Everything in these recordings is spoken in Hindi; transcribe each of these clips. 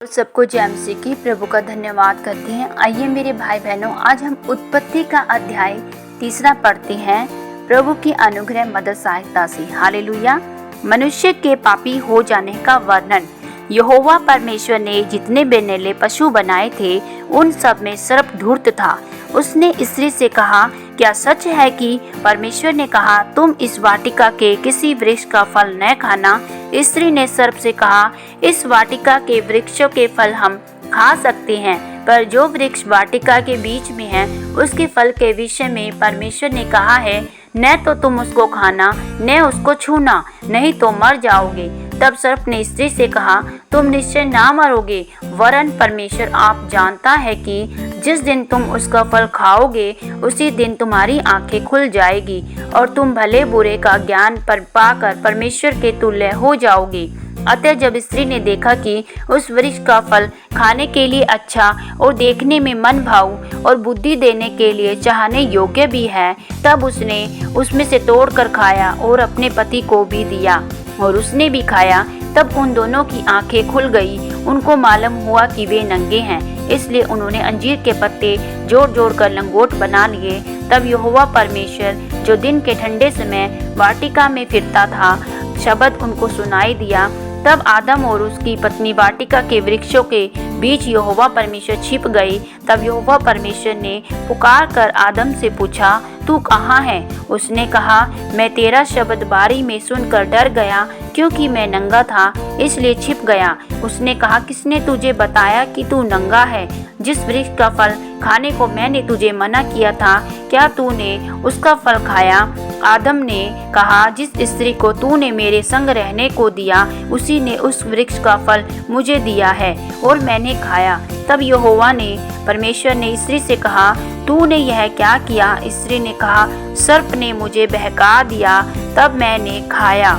सबको जय मसीह की प्रभु का धन्यवाद करते हैं। आइए मेरे भाई बहनों, आज हम उत्पत्ति का अध्याय 3 पढ़ते हैं प्रभु की अनुग्रह मदद सहायता से। हालेलुया। मनुष्य के पापी हो जाने का वर्णन। यहोवा परमेश्वर ने जितने बेनेले पशु बनाए थे उन सब में सर्प धूर्त था। उसने स्त्री से कहा, क्या सच है कि परमेश्वर ने कहा तुम इस वाटिका के किसी वृक्ष का फल न खाना? स्त्री ने सर्प से कहा, इस वाटिका के वृक्षों के फल हम खा सकते हैं, पर जो वृक्ष वाटिका के बीच में है उसके फल के विषय में परमेश्वर ने कहा है, न तो तुम उसको खाना न उसको छूना, नहीं तो मर जाओगे। तब सर्प ने स्त्री से कहा, तुम निश्चय ना मरोगे, वरन परमेश्वर आप जानता है कि जिस दिन तुम उसका फल खाओगे उसी दिन तुम्हारी आंखें खुल जाएगी और तुम भले बुरे का ज्ञान पाकर परमेश्वर के तुल्य हो जाओगे। अतः जब स्त्री ने देखा कि उस वृक्ष का फल खाने के लिए अच्छा और देखने में मन भाऊ और बुद्धि देने के लिए चाहने योग्य भी है, तब उसने उसमें से तोड़कर खाया और अपने पति को भी दिया और उसने भी खाया। तब उन दोनों की आंखें खुल गई, उनको मालूम हुआ कि वे नंगे हैं, इसलिए उन्होंने अंजीर के पत्ते जोड़ जोड़ कर लंगोट बना लिए। तब यहोवा परमेश्वर जो दिन के ठंडे समय वाटिका में फिरता था, शब्द उनको सुनाई दिया। तब आदम और उसकी पत्नी वाटिका के वृक्षों के बीच यहोवा परमेश्वर छिप गए। तब यहोवा परमेश्वर ने पुकार कर आदम से पूछा, तू कहाँ है? उसने कहा, मैं तेरा शब्द बारी में सुनकर डर गया, क्योंकि मैं नंगा था इसलिए छिप गया। उसने कहा, किसने तुझे बताया कि तू नंगा है? जिस वृक्ष का फल खाने को मैंने तुझे मना किया था, क्या तूने उसका फल खाया? आदम ने कहा, जिस स्त्री को तूने मेरे संग रहने को दिया उसी ने उस वृक्ष का फल मुझे दिया है और मैंने खाया। तब यहोवा ने परमेश्वर ने स्त्री से कहा, तूने यह क्या किया? स्त्री ने कहा, सर्प ने मुझे बहका दिया, तब मैंने खाया।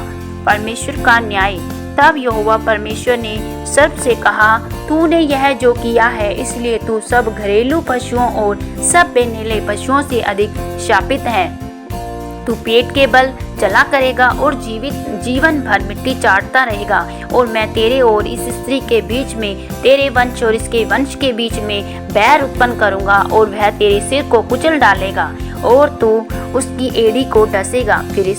परमेश्वर का न्याय। तब यहोवा परमेश्वर ने सर्प से कहा, तूने यह जो किया है इसलिए तू सब घरेलू पशुओं और सब बेनेले पशुओं से अधिक शापित है। तू पेट के बल चला करेगा और जीवन भर मिट्टी चाटता रहेगा। और मैं तेरे और इस स्त्री के बीच में, तेरे वंश और इसके वंश के बीच में बैर उत्पन्न करूंगा और वह तेरे सिर को कुचल डालेगा और तू उसकी एड़ी को डसेगा। फिर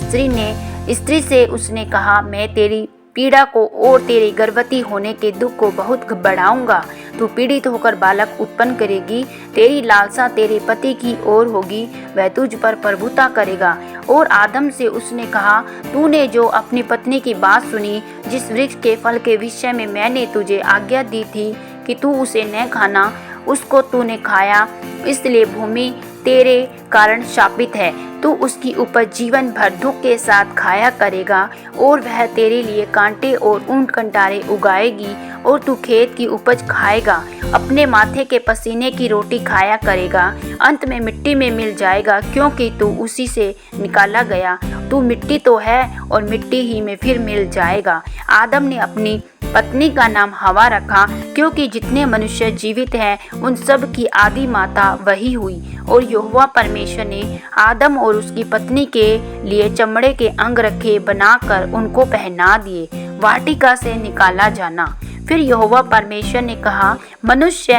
स्त्री से उसने कहा, मैं तेरी पीड़ा को और तेरे गर्भवती होने के दुख को बहुत बढ़ाऊंगा। तू पीड़ित होकर बालक उत्पन्न करेगी। तेरी लालसा तेरे पति की ओर होगी, वह तुझ पर प्रभुता करेगा। और आदम से उसने कहा, तूने जो अपनी पत्नी की बात सुनी, जिस वृक्ष के फल के विषय में मैंने तुझे आज्ञा दी थी कि तू उसे न खाना, उसको तूने खाया, इसलिए भूमि तेरे कारण शापित है। तू उसकी उपज जीवन भर दुख के साथ खाया करेगा और वह तेरे लिए कांटे और ऊंट कंटारे उगाएगी और तू खेत की उपज खाएगा, अपने माथे के पसीने की रोटी खाया करेगा। अंत में मिट्टी में मिल जाएगा, क्योंकि तू उसी से निकाला गया। तू मिट्टी तो है और मिट्टी ही में फिर मिल जाएगा। आदम ने अपनी पत्नी का नाम हवा रखा, क्योंकि जितने मनुष्य जीवित हैं उन सब की आदि माता वही हुई। और यहोवा परमेश्वर ने आदम और उसकी पत्नी के लिए चमड़े के अंग रखे बनाकर उनको पहना दिए। वाटिका से निकाला जाना। फिर यहोवा परमेश्वर ने कहा, मनुष्य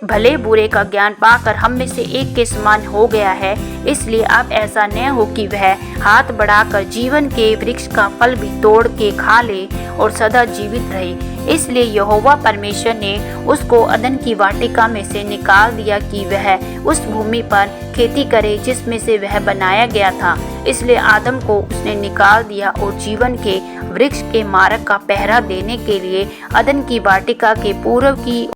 भले बुरे का ज्ञान पाकर हम में से एक के समान हो गया है, इसलिए अब ऐसा न हो कि वह हाथ बढ़ाकर जीवन के वृक्ष का फल भी तोड़ के खा ले और सदा जीवित रहे। इसलिए यहोवा परमेश्वर ने उसको अदन की वाटिका में से निकाल दिया कि वह उस भूमि पर खेती करे जिसमें से वह बनाया गया था। इसलिए आदम को उसने निकाल दिया और जीवन के वृक्ष के मार्ग का पहरा देने के लिए अदन की वाटिका के पूर्व की